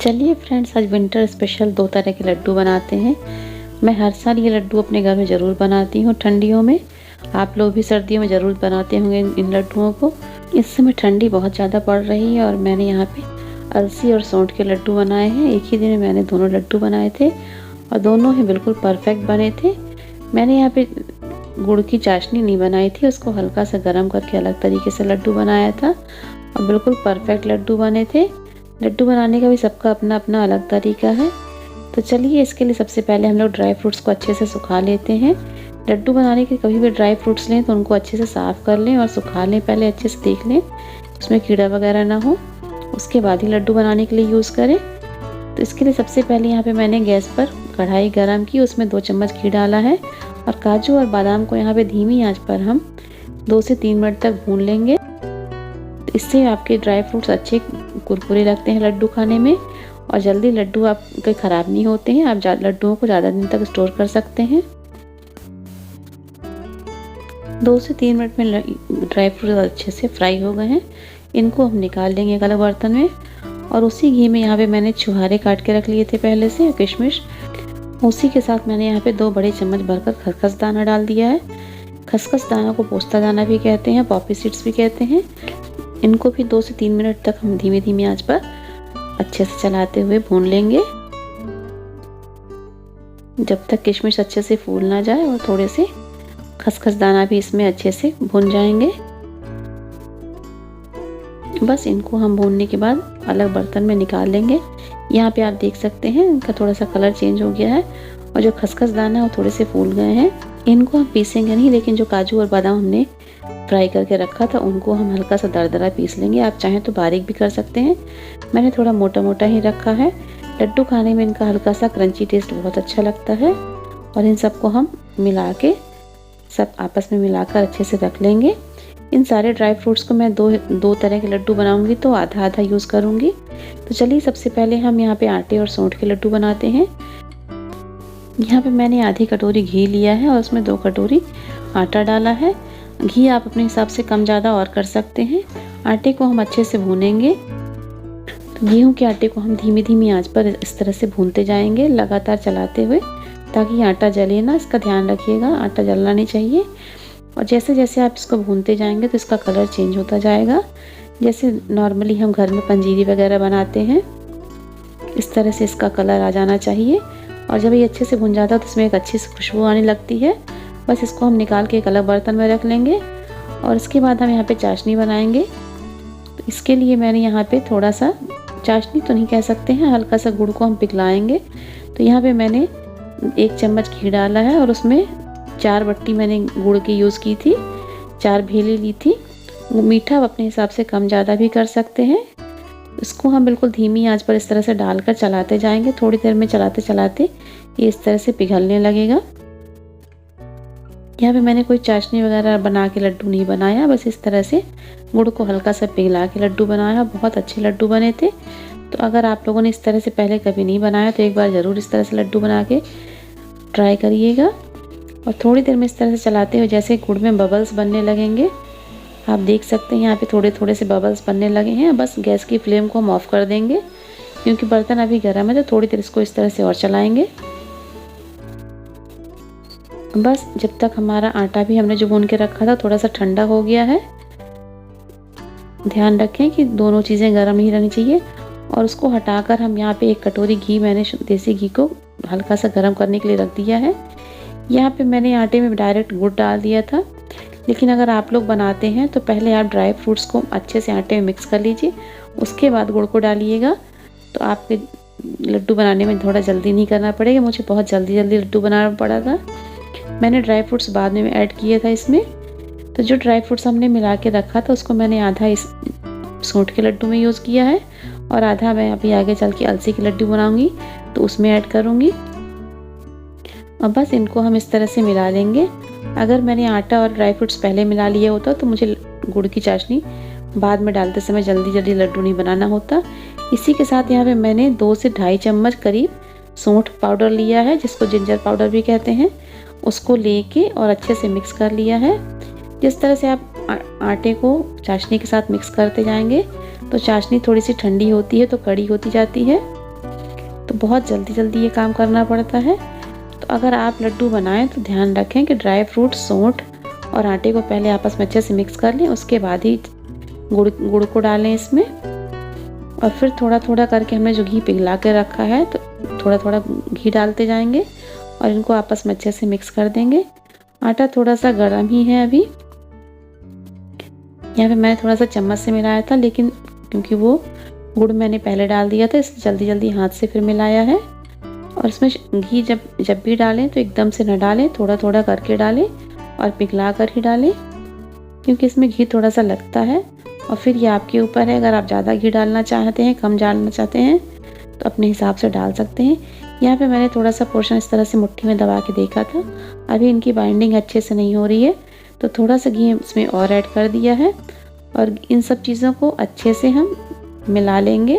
चलिए फ्रेंड्स, आज winter special 2 तरह के लड्डू बनाते हैं। मैं हर साल ये लड्डू अपने घर में ज़रूर बनाती हूँ ठंडियों में। आप लोग भी सर्दियों में ज़रूर बनाते होंगे इन लड्डुओं को। इस समय ठंडी बहुत ज़्यादा पड़ रही है और मैंने यहाँ पे अलसी और सौंठ के लड्डू बनाए हैं। एक ही दिन में मैंने दोनों लड्डू बनाए थे और दोनों ही बिल्कुल परफेक्ट बने थे। मैंने यहाँ पे गुड़ की चाशनी नहीं बनाई थी, उसको हल्का सा गर्म करके अलग तरीके से लड्डू बनाया था और बिल्कुल परफेक्ट लड्डू बने थे। लड्डू बनाने का भी सबका अपना अपना अलग तरीका है। तो चलिए, इसके लिए सबसे पहले हम लोग ड्राई फ्रूट्स को अच्छे से सुखा लेते हैं। लड्डू बनाने के कभी भी ड्राई फ्रूट्स लें तो उनको अच्छे से साफ़ कर लें और सुखा लें, पहले अच्छे से देख लें उसमें कीड़ा वगैरह ना हो, उसके बाद ही लड्डू बनाने के लिए यूज़ करें। तो इसके लिए सबसे पहले यहाँ पे मैंने गैस पर कढ़ाई गरम की, उसमें 2 चम्मच घी डाला है और काजू और बादाम को यहाँ पे धीमी आंच पर हम 2 से 3 मिनट तक भून लेंगे। इससे आपके ड्राई फ्रूट्स अच्छे कुरकुरे लगते हैं लड्डू खाने में और जल्दी लड्डू आपके ख़राब नहीं होते हैं। आप लड्डुओं को ज़्यादा दिन तक स्टोर कर सकते हैं। 2 से 3 मिनट में ड्राई फ्रूट अच्छे से फ्राई हो गए हैं। इनको हम निकाल लेंगे एक अलग बर्तन में और उसी घी में यहाँ पे मैंने छुहारे काट के रख लिए थे पहले से, किशमिश। उसी के साथ मैंने यहाँ पे 2 बड़े चम्मच भरकर खसखस दाना डाल दिया है। खसखस दाना को पोस्ता दाना भी कहते हैं, पॉपी सीड्स भी कहते हैं। इनको भी 2 से 3 मिनट तक हम धीमी धीमी आंच पर अच्छे से चलाते हुए भून लेंगे, जब तक किशमिश अच्छे से फूल ना जाए और थोड़े से खसखस दाना भी इसमें अच्छे से भून जाएंगे। बस इनको हम भूनने के बाद अलग बर्तन में निकाल लेंगे। यहाँ पे आप देख सकते हैं इनका थोड़ा सा कलर चेंज हो गया है और जो खसखस दाना है वो थोड़े से फूल गए हैं। इनको हम पीसेंगे नहीं, लेकिन जो काजू और बादाम हमने फ्राई करके रखा था उनको हम हल्का सा दरदरा पीस लेंगे। आप चाहें तो बारीक भी कर सकते हैं, मैंने थोड़ा मोटा मोटा ही रखा है। लड्डू खाने में इनका हल्का सा क्रंची टेस्ट बहुत अच्छा लगता है। और इन सबको हम मिला के सब आपस में मिलाकर अच्छे से रख लेंगे। इन सारे ड्राई फ्रूट्स को मैं दो तरह के लड्डू बनाऊंगी तो आधा आधा यूज़ करूंगी। तो चलिए, सबसे पहले हम यहाँ पे आटे और सौंठ के लड्डू बनाते हैं। यहाँ पे मैंने आधी कटोरी घी लिया है और उसमें 2 कटोरी आटा डाला है। घी आप अपने हिसाब से कम ज़्यादा और कर सकते हैं। आटे को हम अच्छे से भूनेंगे। तो गेहूँ के आटे को हम धीमी धीमी आंच पर इस तरह से भूनते जाएंगे, लगातार चलाते हुए, ताकि आटा जले ना, इसका ध्यान रखिएगा, आटा जलना नहीं चाहिए। और जैसे जैसे आप इसको भूनते जाएंगे तो इसका कलर चेंज होता जाएगा। जैसे नॉर्मली हम घर में पंजीरी वगैरह बनाते हैं, इस तरह से इसका कलर आ जाना चाहिए। और जब ये अच्छे से भुन जाता है तो इसमें एक अच्छी सी खुशबू आने लगती है। बस इसको हम निकाल के एक अलग बर्तन में रख लेंगे और इसके बाद हम यहाँ पे चाशनी बनाएंगे। तो इसके लिए मैंने यहाँ पे थोड़ा सा, चाशनी तो नहीं कह सकते हैं, हल्का सा गुड़ को हम पिघलाएंगे। तो यहाँ पे मैंने 1 चम्मच घी डाला है और उसमें 4 बट्टी मैंने गुड़ की यूज़ की थी, 4 भेली ली थी। मीठा आप अपने हिसाब से कम ज़्यादा भी कर सकते हैं। इसको हम बिल्कुल धीमी आंच पर इस तरह से डालकर चलाते जाएंगे। थोड़ी देर में चलाते चलाते ये इस तरह से पिघलने लगेगा। यहाँ पे मैंने कोई चाशनी वगैरह बना के लड्डू नहीं बनाया, बस इस तरह से गुड़ को हल्का सा पिघला के लड्डू बनाया। बहुत अच्छे लड्डू बने थे। तो अगर आप लोगों ने इस तरह से पहले कभी नहीं बनाया तो एक बार ज़रूर इस तरह से लड्डू बना के ट्राई करिएगा। और थोड़ी देर में इस तरह से चलाते हुए जैसे गुड़ में बबल्स बनने लगेंगे, आप देख सकते हैं यहाँ पे थोड़े थोड़े से बबल्स बनने लगे हैं। बस गैस की फ्लेम को हम ऑफ़ कर देंगे, क्योंकि बर्तन अभी गर्म है। तो थोड़ी देर इसको इस तरह से और चलाएंगे। बस जब तक हमारा आटा भी हमने जो भून के रखा था थोड़ा सा ठंडा हो गया है। ध्यान रखें कि दोनों चीज़ें गर्म ही रहनी चाहिए। और उसको हटाकर हम यहाँ पे 1 कटोरी घी, मैंने देसी घी को हल्का सा गर्म करने के लिए रख दिया है। यहाँ पे मैंने आटे में डायरेक्ट गुड़ डाल दिया था, लेकिन अगर आप लोग बनाते हैं तो पहले आप ड्राई फ्रूट्स को अच्छे से आटे में मिक्स कर लीजिए, उसके बाद गुड़ को डालिएगा। तो आपके लड्डू बनाने में थोड़ा जल्दी नहीं करना पड़ेगा। मुझे बहुत जल्दी लड्डू बनाना पड़ा था। मैंने ड्राई फ्रूट्स बाद में ऐड किया था इसमें। तो जो ड्राई फ्रूट्स हमने मिला के रखा था उसको मैंने आधा इस सौंठ के लड्डू में यूज़ किया है और आधा मैं अभी आगे चल के अलसी के लड्डू बनाऊंगी तो उसमें ऐड करूंगी। और बस इनको हम इस तरह से मिला लेंगे। अगर मैंने आटा और ड्राई फ्रूट्स पहले मिला लिया होता तो मुझे गुड़ की चाशनी बाद में डालते समय जल्दी जल्दी लड्डू नहीं बनाना होता। इसी के साथ यहाँ पे मैंने 2 से 2.5 चम्मच करीब सौंठ पाउडर लिया है, जिसको जिंजर पाउडर भी कहते हैं। उसको लेके और अच्छे से मिक्स कर लिया है। जिस तरह से आप आटे को चाशनी के साथ मिक्स करते जाएंगे तो चाशनी थोड़ी सी ठंडी होती है तो कड़ी होती जाती है। तो बहुत जल्दी जल्दी ये काम करना पड़ता है। तो अगर आप लड्डू बनाएं तो ध्यान रखें कि ड्राई फ्रूट, सौंठ और आटे को पहले आपस में अच्छे से मिक्स कर लें, उसके बाद ही गुड़ को डालें इसमें। और फिर थोड़ा थोड़ा करके हमने जो घी पिघला के रखा है तो थोड़ा थोड़ा घी डालते जाएंगे और इनको आपस में अच्छे से मिक्स कर देंगे। आटा थोड़ा सा गर्म ही है अभी। यहाँ पे मैंने थोड़ा सा चम्मच से मिलाया था, लेकिन क्योंकि वो गुड़ मैंने पहले डाल दिया था इसलिए जल्दी जल्दी हाथ से फिर मिलाया है। और इसमें घी जब भी डालें तो एकदम से न डालें, थोड़ा थोड़ा करके डालें और पिघला कर ही डालें, क्योंकि इसमें घी थोड़ा सा लगता है। और फिर ये आपके ऊपर है, अगर आप ज़्यादा घी डालना चाहते हैं, कम डालना चाहते हैं तो अपने हिसाब से डाल सकते हैं। यहाँ पे मैंने थोड़ा सा पोर्शन इस तरह से मुट्ठी में दबा के देखा था। अभी इनकी बाइंडिंग अच्छे से नहीं हो रही है तो थोड़ा सा घी इसमें और ऐड कर दिया है और इन सब चीज़ों को अच्छे से हम मिला लेंगे।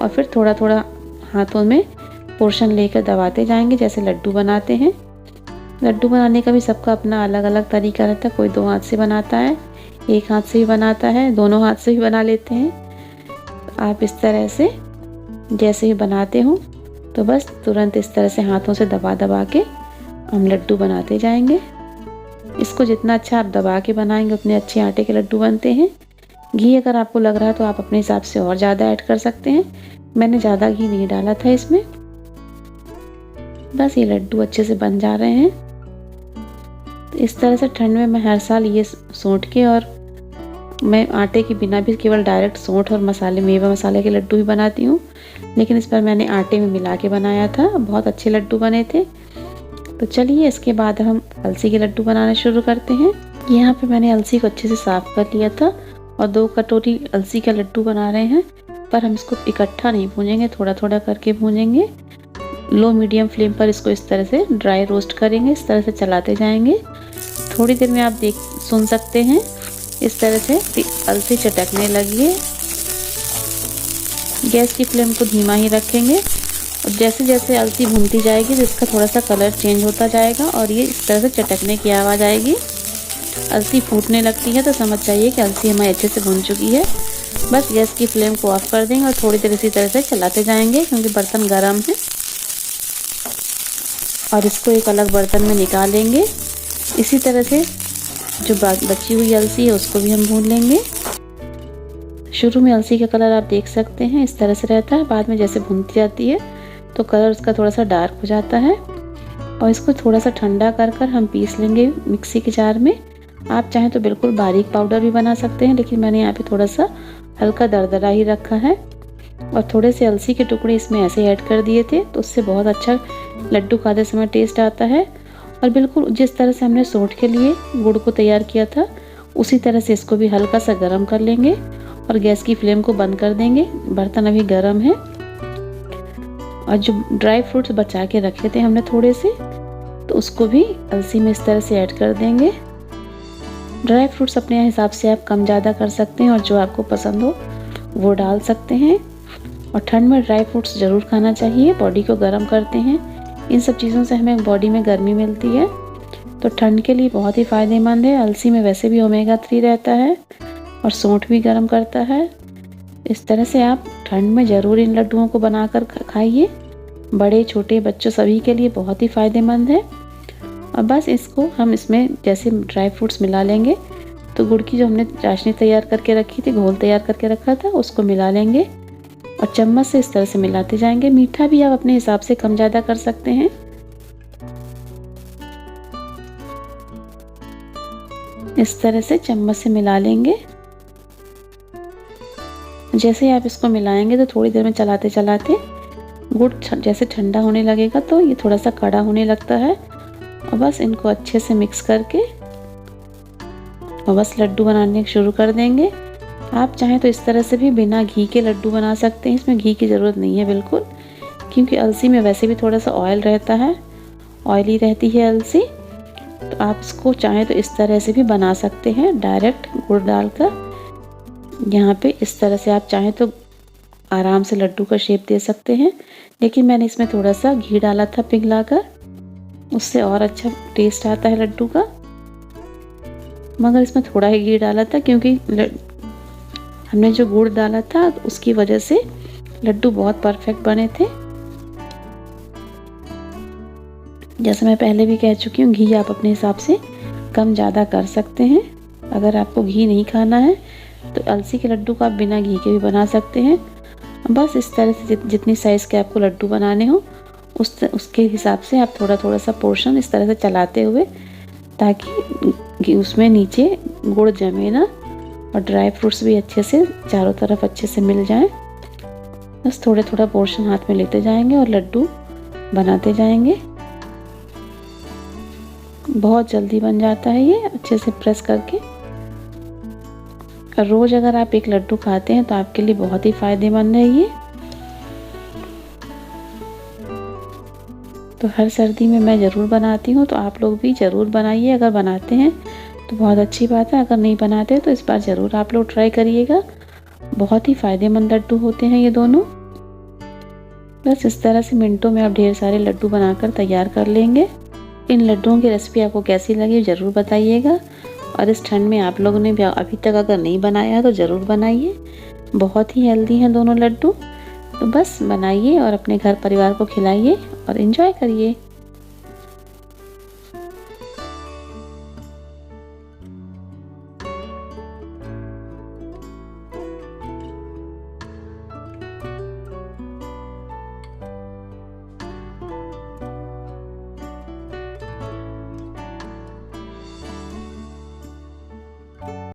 और फिर थोड़ा थोड़ा हाथों में पोर्शन लेकर दबाते जाएंगे, जैसे लड्डू बनाते हैं। लड्डू बनाने का भी सबका अपना अलग अलग तरीका रहता है। कोई 2 हाथ से बनाता है, 1 हाथ से भी बनाता है, दोनों हाथ से भी बना लेते हैं। आप इस तरह से जैसे ही बनाते हो तो बस तुरंत इस तरह से हाथों से दबा दबा के हम लड्डू बनाते जाएंगे। इसको जितना अच्छा आप दबा के बनाएंगे उतने अच्छे आटे के लड्डू बनते हैं। घी अगर आपको लग रहा है तो आप अपने हिसाब से और ज़्यादा ऐड कर सकते हैं। मैंने ज़्यादा घी नहीं डाला था इसमें। बस ये लड्डू अच्छे से बन जा रहे हैं। तो इस तरह से ठंड में मैं हर साल ये सौंठ के और मैं आटे के बिना भी केवल डायरेक्ट सौंठ और मसाले, मेवा मसाले के लड्डू भी बनाती हूँ, लेकिन इस पर मैंने आटे में मिला के बनाया था। बहुत अच्छे लड्डू बने थे। तो चलिए इसके बाद हम अलसी के लड्डू बनाना शुरू करते हैं। यहाँ पे मैंने अलसी को अच्छे से साफ कर लिया था और 2 कटोरी अलसी का लड्डू बना रहे हैं, पर हम इसको इकट्ठा नहीं भूनेंगे, थोड़ा थोड़ा करके भूनेंगे। लो मीडियम फ्लेम पर इसको इस तरह से ड्राई रोस्ट करेंगे, इस तरह से चलाते जाएंगे। थोड़ी देर में आप सुन सकते हैं इस तरह से अलसी चटकने लगी है। गैस की फ्लेम को धीमा ही रखेंगे और जैसे जैसे अलसी भूनती जाएगी तो इसका थोड़ा सा कलर चेंज होता जाएगा और ये इस तरह से चटकने की आवाज़ आएगी। अलसी फूटने लगती है तो समझ जाइए कि अलसी हमारी अच्छे से भून चुकी है। बस गैस की फ्लेम को ऑफ कर देंगे और थोड़ी देर इसी तरह से चलाते जाएंगे, क्योंकि बर्तन गर्म है। और इसको एक अलग बर्तन में निकालेंगे। इसी तरह से जो बची हुई अलसी है उसको भी हम भून लेंगे। शुरू में अलसी का कलर आप देख सकते हैं इस तरह से रहता है, बाद में जैसे भूनती जाती है तो कलर उसका थोड़ा सा डार्क हो जाता है। और इसको थोड़ा सा ठंडा कर कर हम पीस लेंगे मिक्सी के जार में। आप चाहें तो बिल्कुल बारीक पाउडर भी बना सकते हैं, लेकिन मैंने यहाँ पे थोड़ा सा हल्का दरदरा ही रखा है। और थोड़े से अलसी के टुकड़े इसमें ऐसे ऐड कर दिए थे तो उससे बहुत अच्छा लड्डू खाते समय टेस्ट आता है। और बिल्कुल जिस तरह से हमने सौंठ के लिए गुड़ को तैयार किया था उसी तरह से इसको भी हल्का सा गर्म कर लेंगे और गैस की फ्लेम को बंद कर देंगे। बर्तन अभी गर्म है। और जो ड्राई फ्रूट्स बचा के रखे थे हमने थोड़े से, तो उसको भी अलसी में इस तरह से ऐड कर देंगे। ड्राई फ्रूट्स अपने हिसाब से आप कम ज़्यादा कर सकते हैं और जो आपको पसंद हो वो डाल सकते हैं। और ठंड में ड्राई फ्रूट्स ज़रूर खाना चाहिए, बॉडी को गर्म करते हैं। इन सब चीज़ों से हमें बॉडी में गर्मी मिलती है, तो ठंड के लिए बहुत ही फ़ायदेमंद है। अलसी में वैसे भी ओमेगा 3 रहता है और सौंठ भी गर्म करता है। इस तरह से आप ठंड में ज़रूर इन लड्डुओं को बनाकर खाइए। बड़े छोटे बच्चों सभी के लिए बहुत ही फ़ायदेमंद है। और बस इसको हम इसमें जैसे ड्राई फ्रूट्स मिला लेंगे तो गुड़ की जो हमने चाशनी तैयार करके रखी थी, घोल तैयार करके रखा था, उसको मिला लेंगे और चम्मच से इस तरह से मिलाते जाएंगे। मीठा भी आप अपने हिसाब से कम ज़्यादा कर सकते हैं। इस तरह से चम्मच से मिला लेंगे। जैसे ही आप इसको मिलाएंगे तो थोड़ी देर में चलाते चलाते गुड़ जैसे ठंडा होने लगेगा तो ये थोड़ा सा कड़ा होने लगता है। और बस इनको अच्छे से मिक्स करके और बस लड्डू बनाने शुरू कर देंगे। आप चाहें तो इस तरह से भी बिना घी के लड्डू बना सकते हैं। इसमें घी की ज़रूरत नहीं है बिल्कुल, क्योंकि अलसी में वैसे भी थोड़ा सा ऑयल रहता है, ऑयली रहती है अलसी। तो आप इसको चाहें तो इस तरह से भी बना सकते हैं, डायरेक्ट गुड़ डालकर। यहाँ पे इस तरह से आप चाहें तो आराम से लड्डू का शेप दे सकते हैं, लेकिन मैंने इसमें थोड़ा सा घी डाला था पिघलाकर, उससे और अच्छा टेस्ट आता है लड्डू का। मगर इसमें थोड़ा ही घी डाला था क्योंकि हमने जो गुड़ डाला था उसकी वजह से लड्डू बहुत परफेक्ट बने थे। जैसे मैं पहले भी कह चुकी हूँ, घी आप अपने हिसाब से कम ज़्यादा कर सकते हैं। अगर आपको घी नहीं खाना है तो अलसी के लड्डू को आप बिना घी के भी बना सकते हैं। बस इस तरह से जितनी साइज़ के आपको लड्डू बनाने हो उसके हिसाब से आप थोड़ा थोड़ा सा पोर्शन इस तरह से चलाते हुए, ताकि उसमें नीचे गुड़ जमे ना और ड्राई फ्रूट्स भी अच्छे से चारों तरफ अच्छे से मिल जाएं। बस थोड़ा थोड़ा पोर्शन हाथ में लेते जाएंगे और लड्डू बनाते जाएंगे। बहुत जल्दी बन जाता है ये अच्छे से प्रेस करके। रोज़ अगर आप एक लड्डू खाते हैं तो आपके लिए बहुत ही फ़ायदेमंद है ये। तो हर सर्दी में मैं ज़रूर बनाती हूँ, तो आप लोग भी ज़रूर बनाइए। अगर बनाते हैं तो बहुत अच्छी बात है, अगर नहीं बनाते तो इस बार ज़रूर आप लोग ट्राई करिएगा। बहुत ही फ़ायदेमंद लड्डू होते हैं ये दोनों। बस इस तरह से मिनटों में आप ढेर सारे लड्डू बनाकर तैयार कर लेंगे। इन लड्डुओं की रेसिपी आपको कैसी लगी ज़रूर बताइएगा। और इस ठंड में आप लोगों ने भी अभी तक अगर नहीं बनाया है तो ज़रूर बनाइए। बहुत ही हेल्दी हैं दोनों लड्डू। तो बस बनाइए और अपने घर परिवार को खिलाइए और एंजॉय करिए।